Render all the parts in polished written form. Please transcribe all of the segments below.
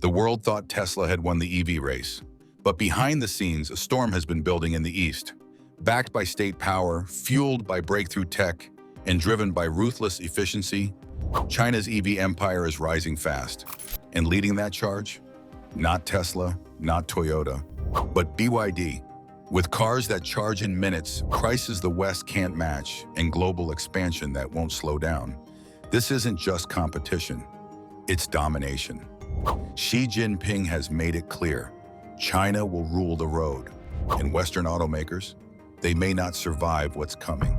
The world thought Tesla had won the EV race. But behind the scenes, a storm has been building in the East. Backed by state power, fueled by breakthrough tech, and driven by ruthless efficiency, China's EV empire is rising fast. And leading that charge? Not Tesla, not Toyota, but BYD. With cars that charge in minutes, prices the West can't match, and global expansion that won't slow down. This isn't just competition, it's domination. Xi Jinping has made it clear, China will rule the road, and Western automakers, they may not survive what's coming.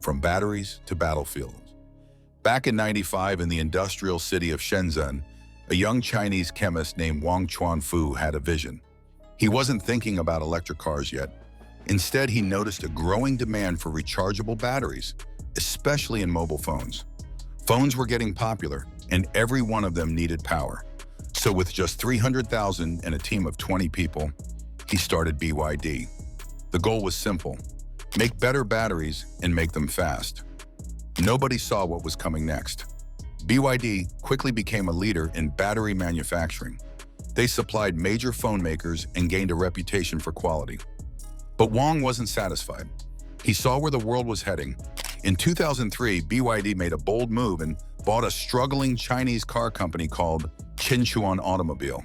From batteries to battlefields. Back in '95 in the industrial city of Shenzhen, a young Chinese chemist named Wang Chuanfu had a vision. He wasn't thinking about electric cars yet. Instead, he noticed a growing demand for rechargeable batteries, especially in mobile phones. Phones were getting popular, and every one of them needed power. So with just 300,000 and a team of 20 people, he started BYD. The goal was simple: make better batteries and make them fast. Nobody saw what was coming next. BYD quickly became a leader in battery manufacturing. They supplied major phone makers and gained a reputation for quality. But Wang wasn't satisfied. He saw where the world was heading. In 2003, BYD made a bold move and bought a struggling Chinese car company called Qinchuan Automobile.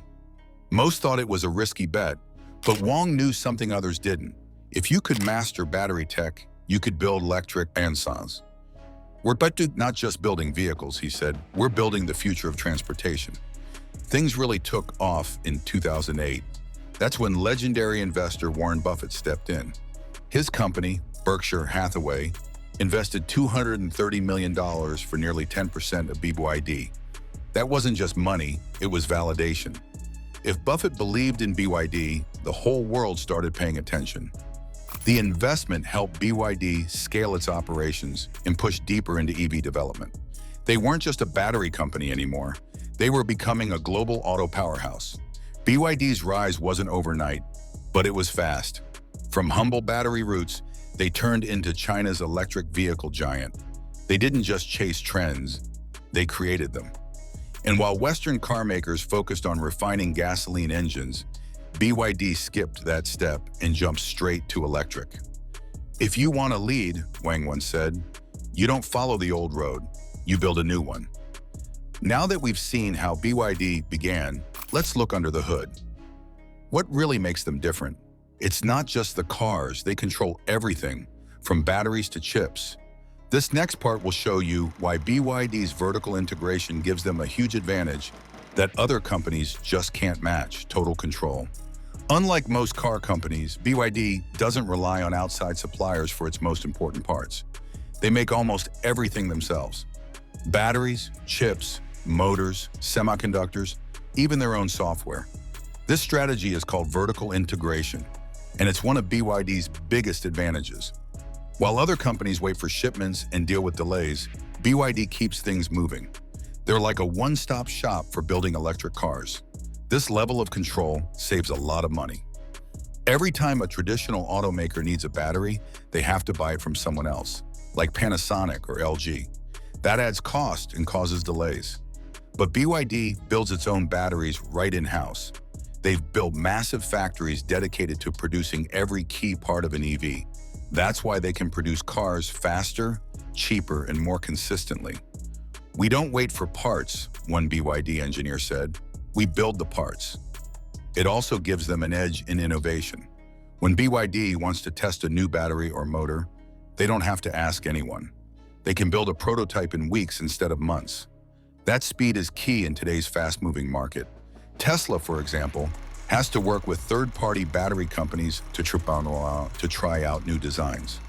Most thought it was a risky bet, but Wang knew something others didn't. If you could master battery tech, you could build electric ansas. We're not just building vehicles, he said, we're building the future of transportation. Things really took off in 2008. That's when legendary investor Warren Buffett stepped in. His company, Berkshire Hathaway, invested $230 million for nearly 10% of BYD. That wasn't just money, it was validation. If Buffett believed in BYD, the whole world started paying attention. The investment helped BYD scale its operations and push deeper into EV development. They weren't just a battery company anymore. They were becoming a global auto powerhouse. BYD's rise wasn't overnight, but it was fast. From humble battery roots, they turned into China's electric vehicle giant. They didn't just chase trends, they created them. And while Western car makers focused on refining gasoline engines, BYD skipped that step and jumped straight to electric. If you want to lead, Wang once said, you don't follow the old road, you build a new one. Now that we've seen how BYD began, let's look under the hood. What really makes them different? It's not just the cars, they control everything, from batteries to chips. This next part will show you why BYD's vertical integration gives them a huge advantage that other companies just can't match: total control. Unlike most car companies, BYD doesn't rely on outside suppliers for its most important parts. They make almost everything themselves. Batteries, chips, motors, semiconductors, even their own software. This strategy is called vertical integration, and it's one of BYD's biggest advantages. While other companies wait for shipments and deal with delays, BYD keeps things moving. They're like a one-stop shop for building electric cars. This level of control saves a lot of money. Every time a traditional automaker needs a battery, they have to buy it from someone else, like Panasonic or LG. That adds cost and causes delays. But BYD builds its own batteries right in-house. They've built massive factories dedicated to producing every key part of an EV. That's why they can produce cars faster, cheaper, and more consistently. We don't wait for parts, one BYD engineer said. We build the parts. It also gives them an edge in innovation. When BYD wants to test a new battery or motor, they don't have to ask anyone. They can build a prototype in weeks instead of months. That speed is key in today's fast-moving market. Tesla, for example, has to work with third-party battery companies to try out new designs.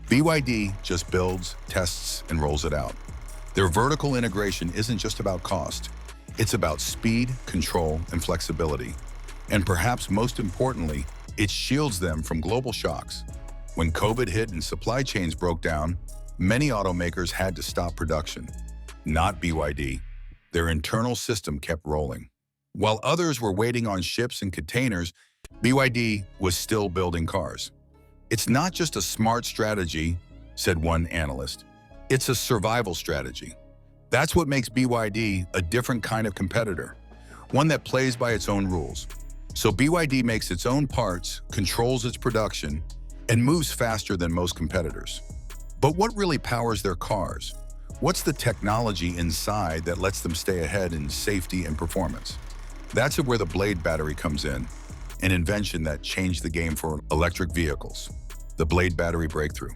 BYD just builds, tests, and rolls it out. Their vertical integration isn't just about cost. It's about speed, control, and flexibility. And perhaps most importantly, it shields them from global shocks. When COVID hit and supply chains broke down, many automakers had to stop production. Not BYD. Their internal system kept rolling. While others were waiting on ships and containers, BYD was still building cars. It's not just a smart strategy, said one analyst. It's a survival strategy. That's what makes BYD a different kind of competitor, one that plays by its own rules. So BYD makes its own parts, controls its production, and moves faster than most competitors. But what really powers their cars? What's the technology inside that lets them stay ahead in safety and performance? That's where the Blade battery comes in, an invention that changed the game for electric vehicles. The Blade battery breakthrough.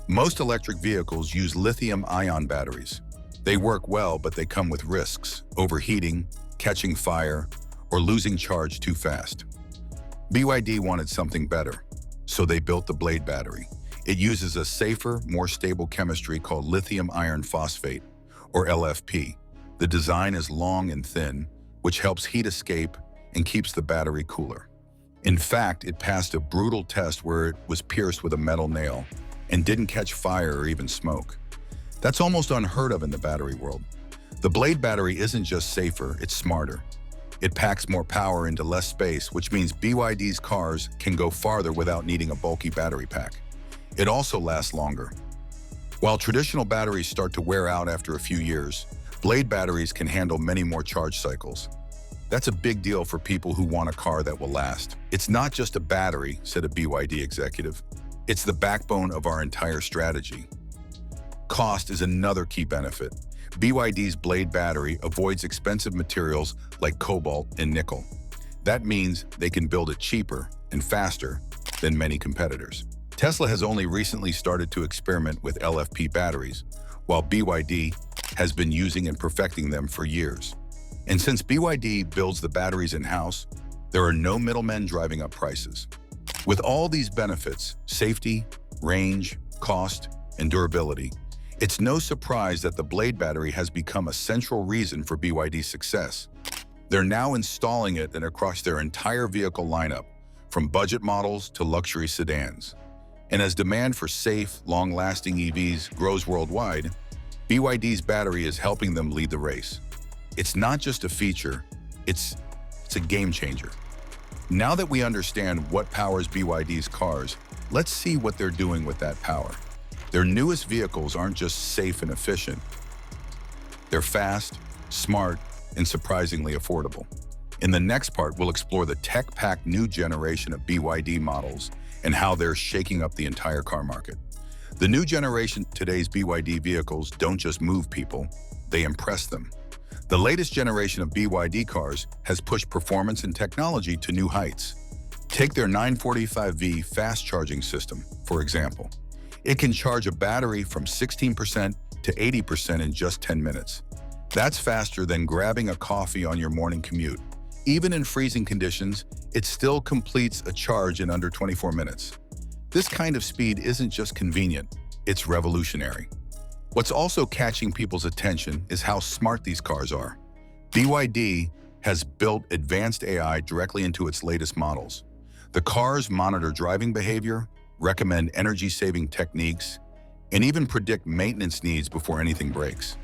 Most electric vehicles use lithium-ion batteries. They work well, but they come with risks: overheating, catching fire, or losing charge too fast. BYD wanted something better, so they built the Blade battery. It uses a safer, more stable chemistry called lithium iron phosphate, or LFP. The design is long and thin, which helps heat escape and keeps the battery cooler. In fact, it passed a brutal test where it was pierced with a metal nail and didn't catch fire or even smoke. That's almost unheard of in the battery world. The Blade battery isn't just safer, it's smarter. It packs more power into less space, which means BYD's cars can go farther without needing a bulky battery pack. It also lasts longer. While traditional batteries start to wear out after a few years, Blade batteries can handle many more charge cycles. That's a big deal for people who want a car that will last. It's not just a battery, said a BYD executive. It's the backbone of our entire strategy. Cost is another key benefit. BYD's Blade battery avoids expensive materials like cobalt and nickel. That means they can build it cheaper and faster than many competitors. Tesla has only recently started to experiment with LFP batteries, while BYD has been using and perfecting them for years. And since BYD builds the batteries in-house, there are no middlemen driving up prices. With all these benefits, safety, range, cost, and durability, it's no surprise that the Blade battery has become a central reason for BYD's success. They're now installing it across their entire vehicle lineup, from budget models to luxury sedans. And as demand for safe, long-lasting EVs grows worldwide, BYD's battery is helping them lead the race. It's not just a feature, it's a game changer. Now that we understand what powers BYD's cars, let's see what they're doing with that power. Their newest vehicles aren't just safe and efficient. They're fast, smart, and surprisingly affordable. In the next part, we'll explore the tech-packed new generation of BYD models and how they're shaking up the entire car market. The new generation of today's BYD vehicles don't just move people, they impress them. The latest generation of BYD cars has pushed performance and technology to new heights. Take their 945V fast charging system, for example. It can charge a battery from 16% to 80% in just 10 minutes. That's faster than grabbing a coffee on your morning commute. Even in freezing conditions, it still completes a charge in under 24 minutes. This kind of speed isn't just convenient, it's revolutionary. What's also catching people's attention is how smart these cars are. BYD has built advanced AI directly into its latest models. The cars monitor driving behavior, recommend energy-saving techniques, and even predict maintenance needs before anything breaks.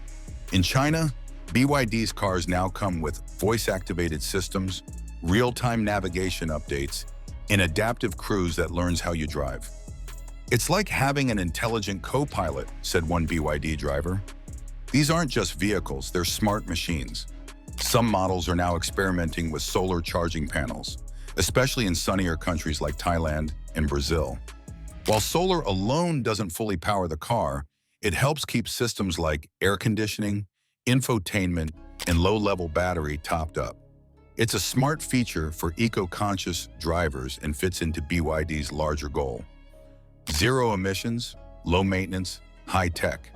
In China, BYD's cars now come with voice-activated systems, real-time navigation updates, and adaptive cruise that learns how you drive. It's like having an intelligent co-pilot, said one BYD driver. These aren't just vehicles, they're smart machines. Some models are now experimenting with solar charging panels, especially in sunnier countries like Thailand and Brazil. While solar alone doesn't fully power the car, it helps keep systems like air conditioning, infotainment, and low-level battery topped up. It's a smart feature for eco-conscious drivers and fits into BYD's larger goal. Zero emissions, low maintenance, high tech.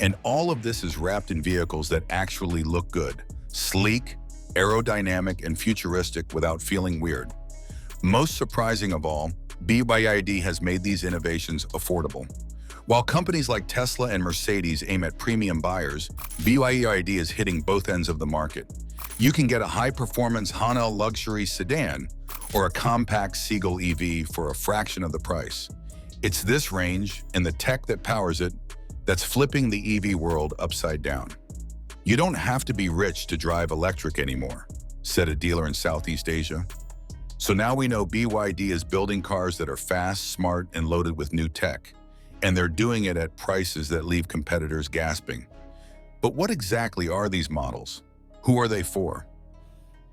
And all of this is wrapped in vehicles that actually look good, sleek, aerodynamic, and futuristic without feeling weird. Most surprising of all, BYD has made these innovations affordable. While companies like Tesla and Mercedes aim at premium buyers, BYD is hitting both ends of the market. You can get a high-performance Honda luxury sedan or a compact Seagull EV for a fraction of the price. It's this range and the tech that powers it that's flipping the EV world upside down. You don't have to be rich to drive electric anymore, said a dealer in Southeast Asia. So now we know BYD is building cars that are fast, smart, and loaded with new tech. And they're doing it at prices that leave competitors gasping. But what exactly are these models? Who are they for?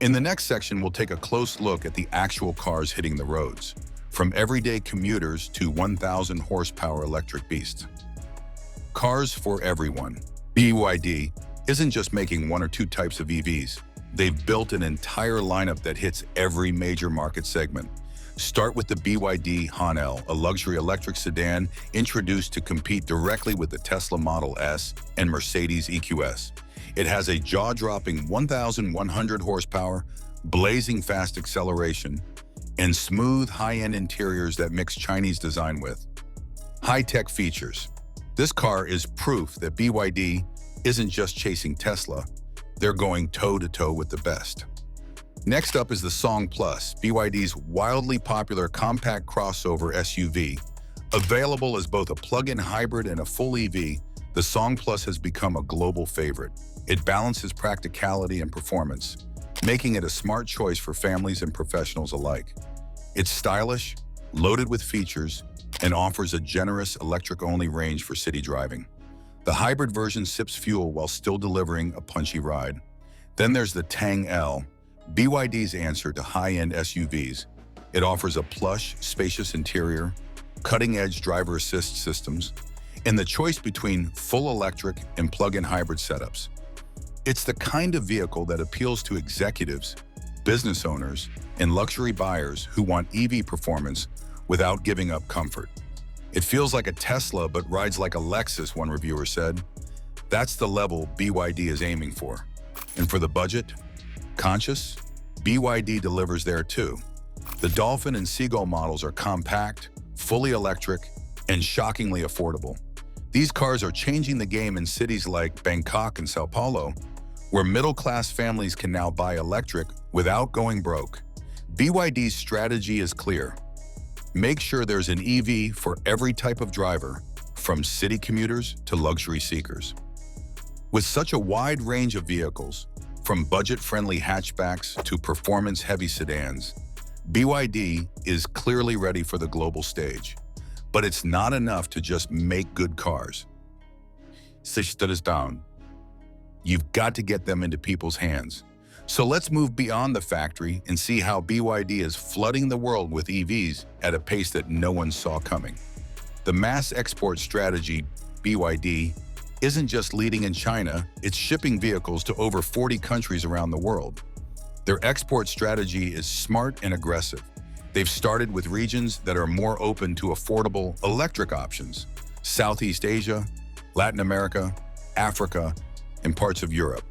In the next section, we'll take a close look at the actual cars hitting the roads, from everyday commuters to 1,000 horsepower electric beasts. Cars for everyone. BYD isn't just making one or two types of EVs. They've built an entire lineup that hits every major market segment. Start with the BYD Hanel, a luxury electric sedan introduced to compete directly with the Tesla Model S and Mercedes EQS. It has a jaw-dropping 1,100 horsepower, blazing fast acceleration, and smooth high-end interiors that mix Chinese design with high-tech features. This car is proof that BYD isn't just chasing Tesla, they're going toe-to-toe with the best. Next up is the Song Plus, BYD's wildly popular compact crossover SUV. Available as both a plug-in hybrid and a full EV, the Song Plus has become a global favorite. It balances practicality and performance, making it a smart choice for families and professionals alike. It's stylish, loaded with features, and offers a generous electric-only range for city driving. The hybrid version sips fuel while still delivering a punchy ride. Then there's the Tang L, BYD's answer to high-end SUVs. It offers a plush, spacious interior, cutting-edge driver assist systems, and the choice between full electric and plug-in hybrid setups. It's the kind of vehicle that appeals to executives, business owners, and luxury buyers who want EV performance without giving up comfort. It feels like a Tesla but rides like a Lexus, one reviewer said. That's the level BYD is aiming for. And for the budget conscious, BYD delivers there too. The Dolphin and Seagull models are compact, fully electric, and shockingly affordable. These cars are changing the game in cities like Bangkok and Sao Paulo, where middle-class families can now buy electric without going broke. BYD's strategy is clear. Make sure there's an EV for every type of driver, from city commuters to luxury seekers. With such a wide range of vehicles, from budget-friendly hatchbacks to performance-heavy sedans, BYD is clearly ready for the global stage. But it's not enough to just make good cars. Down. You've got to get them into people's hands. So let's move beyond the factory and see how BYD is flooding the world with EVs at a pace that no one saw coming. The mass export strategy, BYD, isn't just leading in China, it's shipping vehicles to over 40 countries around the world. Their export strategy is smart and aggressive. They've started with regions that are more open to affordable electric options: Southeast Asia, Latin America, Africa, and parts of Europe.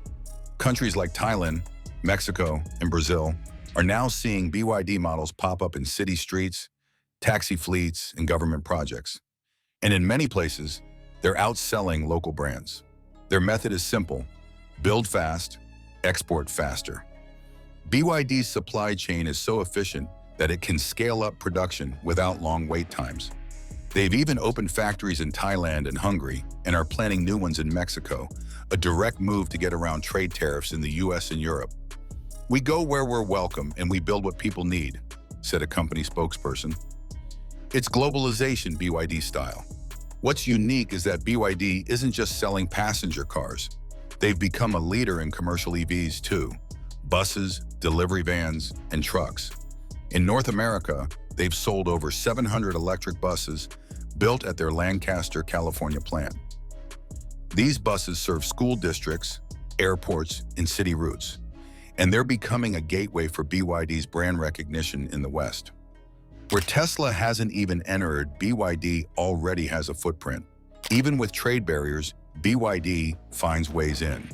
Countries like Thailand, Mexico, and Brazil are now seeing BYD models pop up in city streets, taxi fleets, and government projects. And in many places, they're outselling local brands. Their method is simple: build fast, export faster. BYD's supply chain is so efficient that it can scale up production without long wait times. They've even opened factories in Thailand and Hungary and are planning new ones in Mexico, a direct move to get around trade tariffs in the US and Europe. "We go where we're welcome and we build what people need," said a company spokesperson. It's globalization BYD style. What's unique is that BYD isn't just selling passenger cars. They've become a leader in commercial EVs too: buses, delivery vans, and trucks. In North America, they've sold over 700 electric buses built at their Lancaster, California plant. These buses serve school districts, airports, and city routes, and they're becoming a gateway for BYD's brand recognition in the West. Where Tesla hasn't even entered, BYD already has a footprint. Even with trade barriers, BYD finds ways in.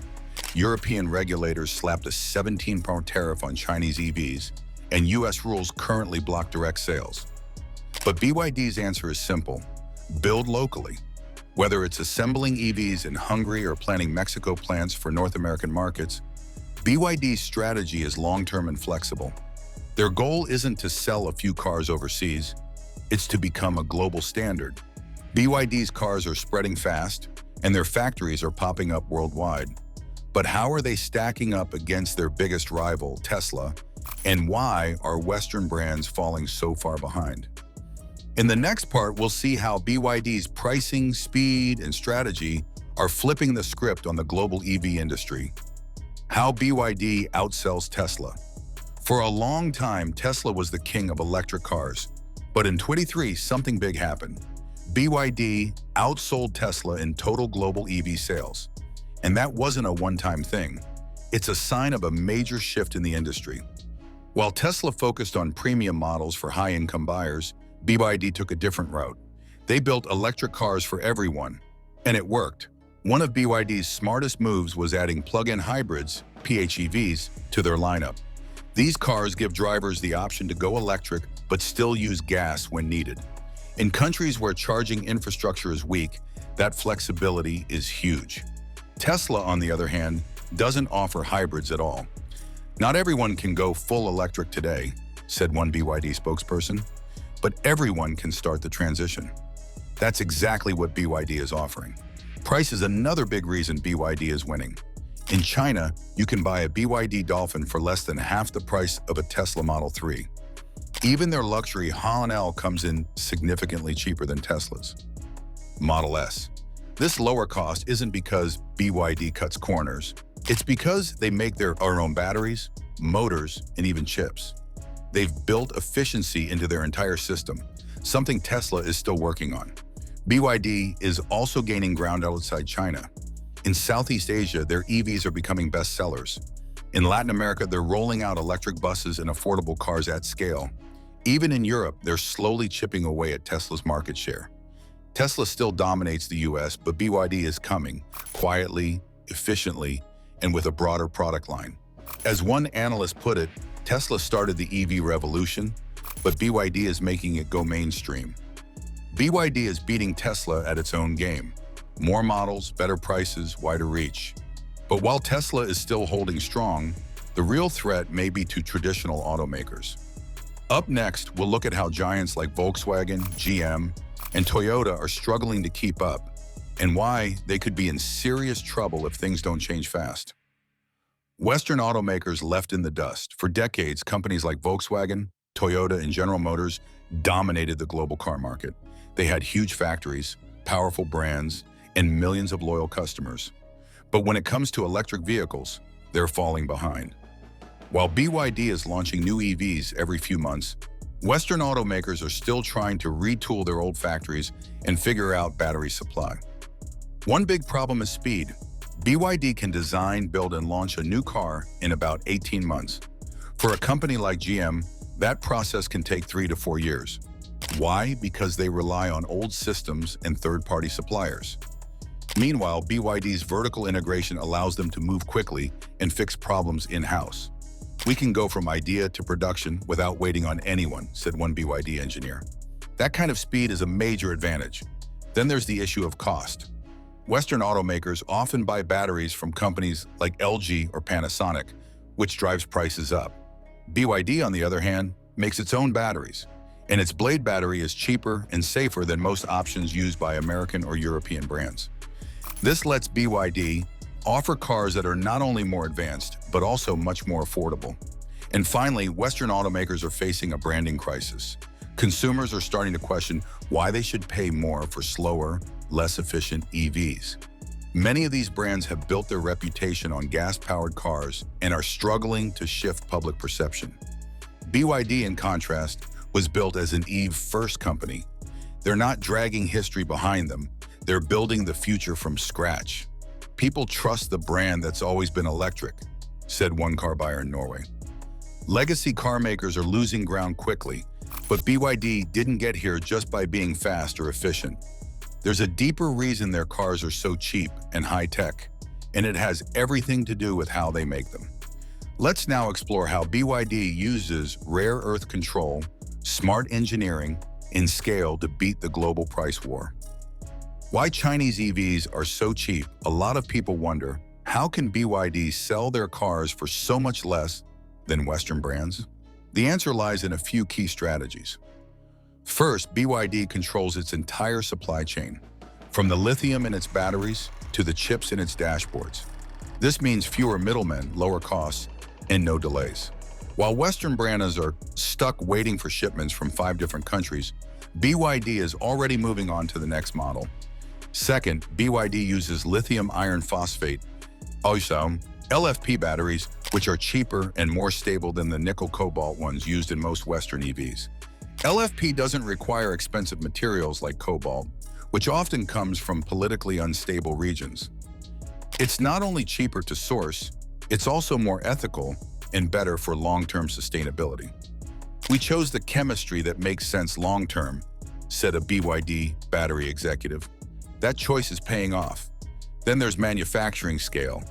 European regulators slapped a 17% tariff on Chinese EVs, and US rules currently block direct sales. But BYD's answer is simple: build locally. Whether it's assembling EVs in Hungary or planning Mexico plants for North American markets, BYD's strategy is long-term and flexible. Their goal isn't to sell a few cars overseas, it's to become a global standard. BYD's cars are spreading fast, and their factories are popping up worldwide. But how are they stacking up against their biggest rival, Tesla? And why are Western brands falling so far behind? In the next part, we'll see how BYD's pricing, speed, and strategy are flipping the script on the global EV industry. How BYD outsells Tesla. For a long time, Tesla was the king of electric cars. But in 23, something big happened. BYD outsold Tesla in total global EV sales. And that wasn't a one-time thing. It's a sign of a major shift in the industry. While Tesla focused on premium models for high-income buyers, BYD took a different route. They built electric cars for everyone, and it worked. One of BYD's smartest moves was adding plug-in hybrids, PHEVs, to their lineup. These cars give drivers the option to go electric but still use gas when needed. In countries where charging infrastructure is weak, that flexibility is huge. Tesla, on the other hand, doesn't offer hybrids at all. Not everyone can go full electric today, said one BYD spokesperson, but everyone can start the transition. That's exactly what BYD is offering. Price is another big reason BYD is winning. In China, you can buy a BYD Dolphin for less than half the price of a Tesla Model 3. Even their luxury L comes in significantly cheaper than Tesla's. Model S. This lower cost isn't because BYD cuts corners. It's because they make their own batteries, motors, and even chips. They've built efficiency into their entire system, something Tesla is still working on. BYD is also gaining ground outside China. In Southeast Asia, their EVs are becoming bestsellers. In Latin America, they're rolling out electric buses and affordable cars at scale. Even in Europe, they're slowly chipping away at Tesla's market share. Tesla still dominates the US, but BYD is coming, quietly, efficiently, and with a broader product line. As one analyst put it, Tesla started the EV revolution, but BYD is making it go mainstream. BYD is beating Tesla at its own game. More models, better prices, wider reach. But while Tesla is still holding strong, the real threat may be to traditional automakers. Up next, we'll look at how giants like Volkswagen, GM, and Toyota are struggling to keep up, and why they could be in serious trouble if things don't change fast. Western automakers left in the dust. For decades, companies like Volkswagen, Toyota, and General Motors dominated the global car market. They had huge factories, powerful brands, and millions of loyal customers. But when it comes to electric vehicles, they're falling behind. While BYD is launching new EVs every few months, Western automakers are still trying to retool their old factories and figure out battery supply. One big problem is speed. BYD can design, build, and launch a new car in about 18 months. For a company like GM, that process can take 3 to 4 years. Why? Because they rely on old systems and third-party suppliers. Meanwhile, BYD's vertical integration allows them to move quickly and fix problems in-house. "We can go from idea to production without waiting on anyone," said one BYD engineer. That kind of speed is a major advantage. Then there's the issue of cost. Western automakers often buy batteries from companies like LG or Panasonic, which drives prices up. BYD, on the other hand, makes its own batteries, and its blade battery is cheaper and safer than most options used by American or European brands. This lets BYD offer cars that are not only more advanced, but also much more affordable. And finally, Western automakers are facing a branding crisis. Consumers are starting to question why they should pay more for slower, less efficient EVs. Many of these brands have built their reputation on gas-powered cars and are struggling to shift public perception. BYD, in contrast, was built as an EV-first company. They're not dragging history behind them. They're building the future from scratch. "People trust the brand that's always been electric," said one car buyer in Norway. Legacy car makers are losing ground quickly, but BYD didn't get here just by being fast or efficient. There's a deeper reason their cars are so cheap and high-tech, and it has everything to do with how they make them. Let's now explore how BYD uses rare earth control, smart engineering, and scale to beat the global price war. Why Chinese EVs are so cheap? A lot of people wonder, how can BYD sell their cars for so much less than Western brands? The answer lies in a few key strategies. First, BYD controls its entire supply chain, from the lithium in its batteries to the chips in its dashboards. This means fewer middlemen, lower costs, and no delays. While Western brands are stuck waiting for shipments from 5 different countries, BYD is already moving on to the next model. Second, BYD uses lithium iron phosphate, also LFP batteries, which are cheaper and more stable than the nickel cobalt ones used in most Western EVs. LFP doesn't require expensive materials like cobalt, which often comes from politically unstable regions. It's not only cheaper to source, it's also more ethical and better for long-term sustainability. "We chose the chemistry that makes sense long-term," said a BYD battery executive. "That choice is paying off." Then there's manufacturing scale.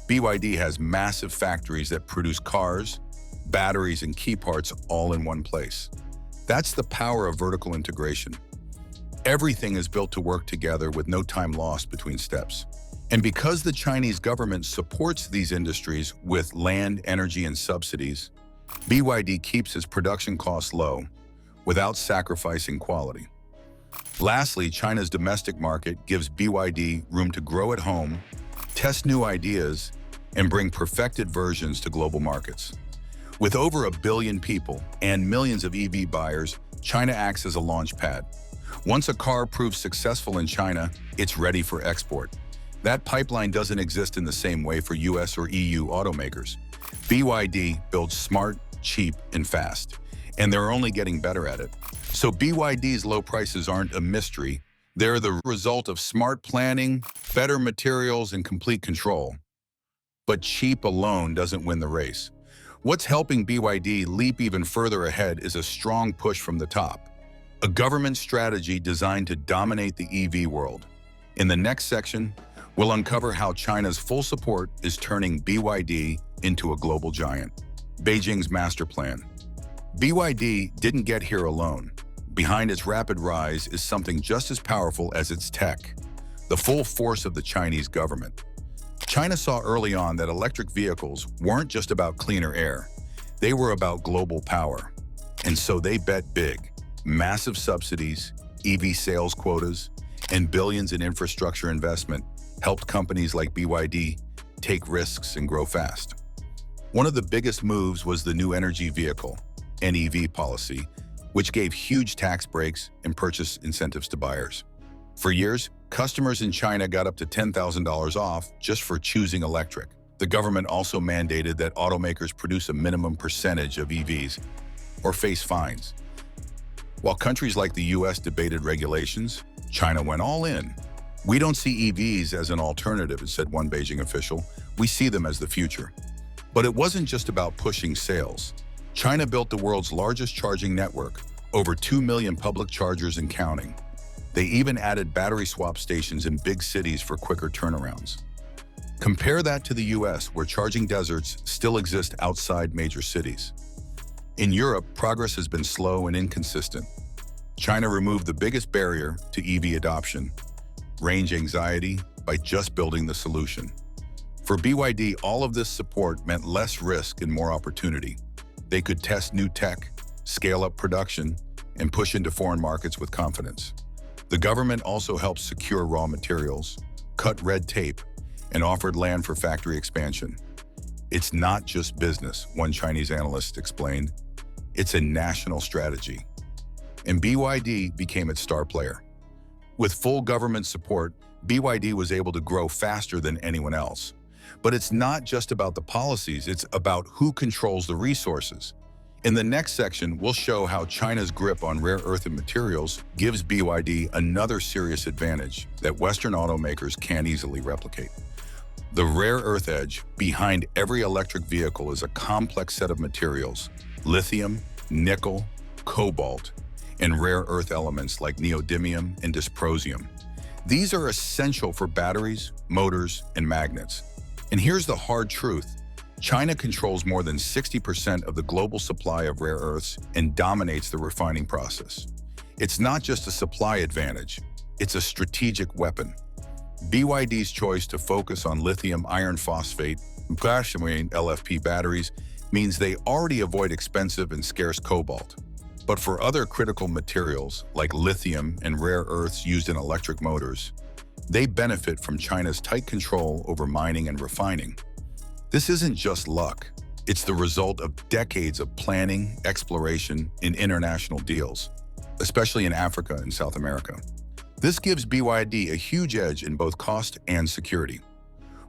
BYD has massive factories that produce cars, batteries, and key parts all in one place. That's the power of vertical integration. Everything is built to work together with no time lost between steps. And because the Chinese government supports these industries with land, energy, and subsidies, BYD keeps its production costs low without sacrificing quality. Lastly, China's domestic market gives BYD room to grow at home, test new ideas, and bring perfected versions to global markets. With over 1 billion people and millions of EV buyers, China acts as a launch pad. Once a car proves successful in China, it's ready for export. That pipeline doesn't exist in the same way for US or EU automakers. BYD builds smart, cheap, and fast, and they're only getting better at it. So BYD's low prices aren't a mystery. They're the result of smart planning, better materials, and complete control. But cheap alone doesn't win the race. What's helping BYD leap even further ahead is a strong push from the top, a government strategy designed to dominate the EV world. In the next section, we'll uncover how China's full support is turning BYD into a global giant. Beijing's master plan. BYD didn't get here alone. Behind its rapid rise is something just as powerful as its tech, the full force of the Chinese government. China saw early on that electric vehicles weren't just about cleaner air. They were about global power. And so they bet big. Massive subsidies, EV sales quotas, and billions in infrastructure investment helped companies like BYD take risks and grow fast. One of the biggest moves was the new energy vehicle, NEV policy, which gave huge tax breaks and purchase incentives to buyers. For years, customers in China got up to $10,000 off just for choosing electric. The government also mandated that automakers produce a minimum percentage of EVs or face fines. While countries like the US debated regulations, China went all in. "We don't see EVs as an alternative," said one Beijing official. "We see them as the future." But it wasn't just about pushing sales. China built the world's largest charging network, over 2 million public chargers and counting. They even added battery swap stations in big cities for quicker turnarounds. Compare that to the US, where charging deserts still exist outside major cities. In Europe, progress has been slow and inconsistent. China removed the biggest barrier to EV adoption, range anxiety, by just building the solution. For BYD, all of this support meant less risk and more opportunity. They could test new tech, scale up production, and push into foreign markets with confidence. The government also helped secure raw materials, cut red tape, and offered land for factory expansion. "It's not just business," one Chinese analyst explained. "It's a national strategy." And BYD became its star player. With full government support, BYD was able to grow faster than anyone else. But it's not just about the policies, it's about who controls the resources. In the next section, we'll show how China's grip on rare earth materials gives BYD another serious advantage that Western automakers can't easily replicate. The rare earth edge behind every electric vehicle is a complex set of materials: lithium, nickel, cobalt, and rare earth elements like neodymium and dysprosium. These are essential for batteries, motors, and magnets. And here's the hard truth. China controls more than 60% of the global supply of rare earths and dominates the refining process. It's not just a supply advantage, it's a strategic weapon. BYD's choice to focus on lithium iron phosphate, LFP batteries, means they already avoid expensive and scarce cobalt. But for other critical materials, like lithium and rare earths used in electric motors, they benefit from China's tight control over mining and refining. This isn't just luck. It's the result of decades of planning, exploration, and international deals, especially in Africa and South America. This gives BYD a huge edge in both cost and security.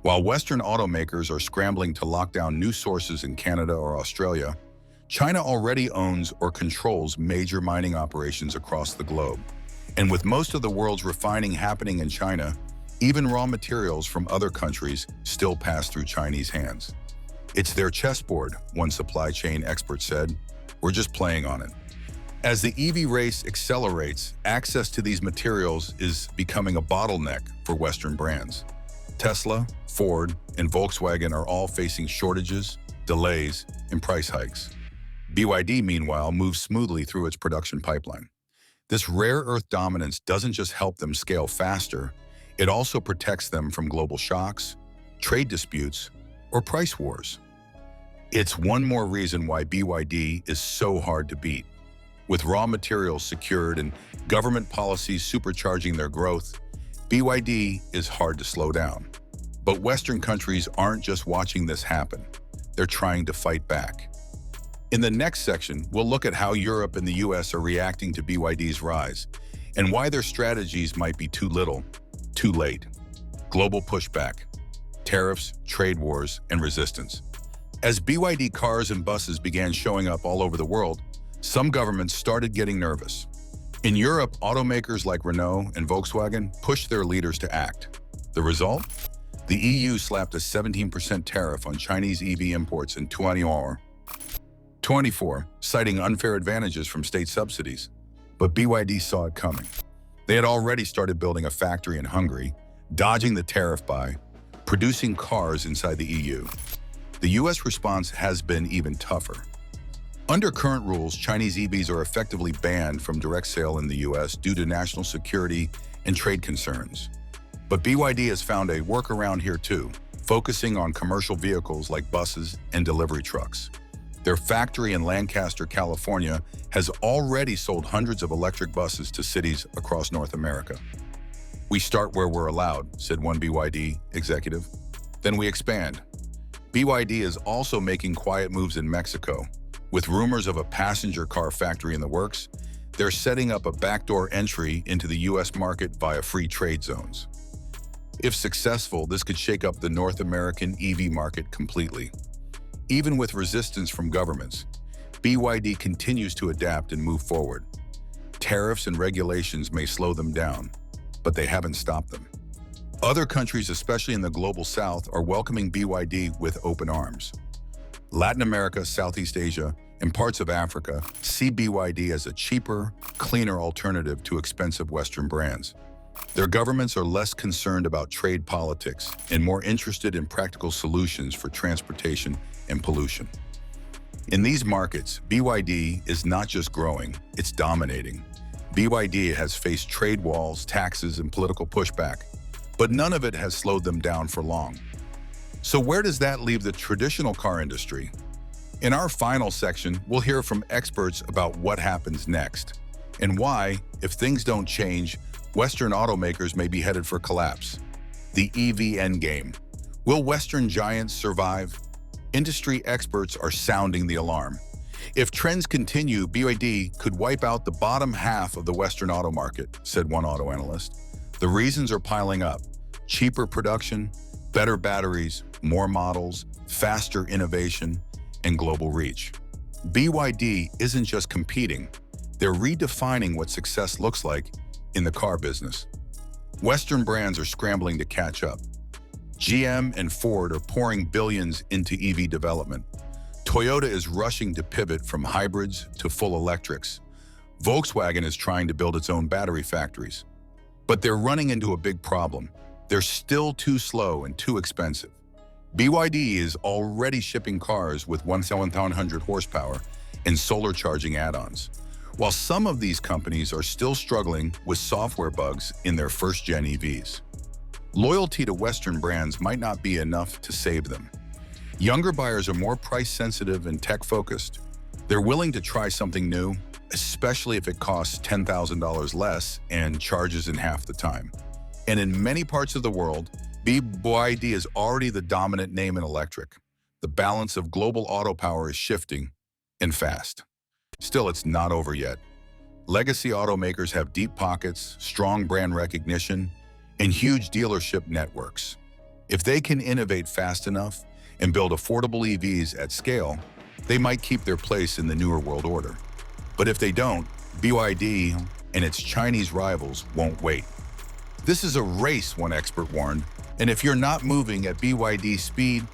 While Western automakers are scrambling to lock down new sources in Canada or Australia, China already owns or controls major mining operations across the globe. And with most of the world's refining happening in China, even raw materials from other countries still pass through Chinese hands. It's their chessboard, one supply chain expert said. We're just playing on it. As the EV race accelerates, access to these materials is becoming a bottleneck for Western brands. Tesla, Ford, and Volkswagen are all facing shortages, delays, and price hikes. BYD, meanwhile, moves smoothly through its production pipeline. This rare earth dominance doesn't just help them scale faster, it also protects them from global shocks, trade disputes, or price wars. It's one more reason why BYD is so hard to beat. With raw materials secured and government policies supercharging their growth, BYD is hard to slow down. But Western countries aren't just watching this happen, they're trying to fight back. In the next section, we'll look at how Europe and the US are reacting to BYD's rise, and why their strategies might be too little, too late. Global pushback, tariffs, trade wars, and resistance. As BYD cars and buses began showing up all over the world, some governments started getting nervous. In Europe, automakers like Renault and Volkswagen pushed their leaders to act. The result? The EU slapped a 17% tariff on Chinese EV imports in 2024, citing unfair advantages from state subsidies. But BYD saw it coming. They had already started building a factory in Hungary, dodging the tariff by producing cars inside the EU. The US response has been even tougher. Under current rules, Chinese EVs are effectively banned from direct sale in the US due to national security and trade concerns. But BYD has found a workaround here too, focusing on commercial vehicles like buses and delivery trucks. Their factory in Lancaster, California, has already sold hundreds of electric buses to cities across North America. "We start where we're allowed," said one BYD executive. "Then we expand." BYD is also making quiet moves in Mexico. With rumors of a passenger car factory in the works, they're setting up a backdoor entry into the US market via free trade zones. If successful, this could shake up the North American EV market completely. Even with resistance from governments, BYD continues to adapt and move forward. Tariffs and regulations may slow them down, but they haven't stopped them. Other countries, especially in the global south, are welcoming BYD with open arms. Latin America, Southeast Asia, and parts of Africa see BYD as a cheaper, cleaner alternative to expensive Western brands. Their governments are less concerned about trade politics and more interested in practical solutions for transportation and pollution. In these markets, BYD is not just growing, it's dominating. BYD has faced trade walls, taxes, and political pushback, but none of it has slowed them down for long. So where does that leave the traditional car industry? In our final section, we'll hear from experts about what happens next and why, if things don't change, Western automakers may be headed for collapse. The EV endgame. Will Western giants survive? Industry experts are sounding the alarm. If trends continue, BYD could wipe out the bottom half of the Western auto market, said one auto analyst. The reasons are piling up: cheaper production, better batteries, more models, faster innovation, and global reach. BYD isn't just competing, they're redefining what success looks like in the car business. Western brands are scrambling to catch up. GM and Ford are pouring billions into EV development. Toyota is rushing to pivot from hybrids to full electrics. Volkswagen is trying to build its own battery factories. But they're running into a big problem. They're still too slow and too expensive. BYD is already shipping cars with 1,100 horsepower and solar charging add-ons, while some of these companies are still struggling with software bugs in their first-gen EVs. Loyalty to Western brands might not be enough to save them. Younger buyers are more price-sensitive and tech-focused. They're willing to try something new, especially if it costs $10,000 less and charges in half the time. And in many parts of the world, BYD is already the dominant name in electric. The balance of global auto power is shifting, and fast. Still, it's not over yet. Legacy automakers have deep pockets, strong brand recognition, and huge dealership networks. If they can innovate fast enough and build affordable EVs at scale, they might keep their place in the newer world order. But if they don't, BYD and its Chinese rivals won't wait. This is a race, one expert warned, and if you're not moving at BYD speed,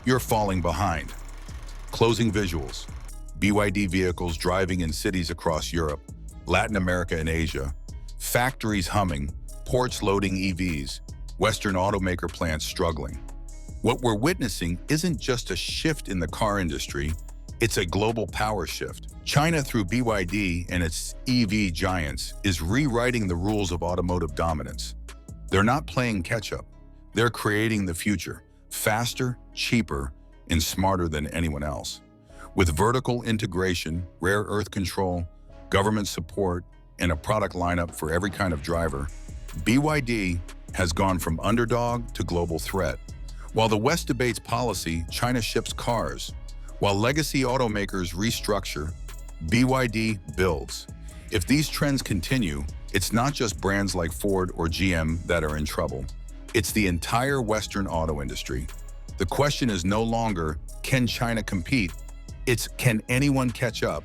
you're falling behind. Closing visuals. BYD vehicles driving in cities across Europe, Latin America and Asia, factories humming, ports loading EVs, Western automaker plants struggling. What we're witnessing isn't just a shift in the car industry, it's a global power shift. China, through BYD and its EV giants, is rewriting the rules of automotive dominance. They're not playing catch-up. They're creating the future, faster, cheaper, and smarter than anyone else. With vertical integration, rare earth control, government support, and a product lineup for every kind of driver, BYD has gone from underdog to global threat. While the West debates policy, China ships cars. While legacy automakers restructure, BYD builds. If these trends continue, it's not just brands like Ford or GM that are in trouble. It's the entire Western auto industry. The question is no longer, can China compete? It's, can anyone catch up?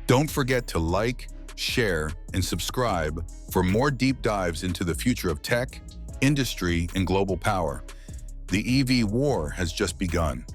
Don't forget to like, share, and subscribe for more deep dives into the future of tech, industry, and global power. The EV war has just begun.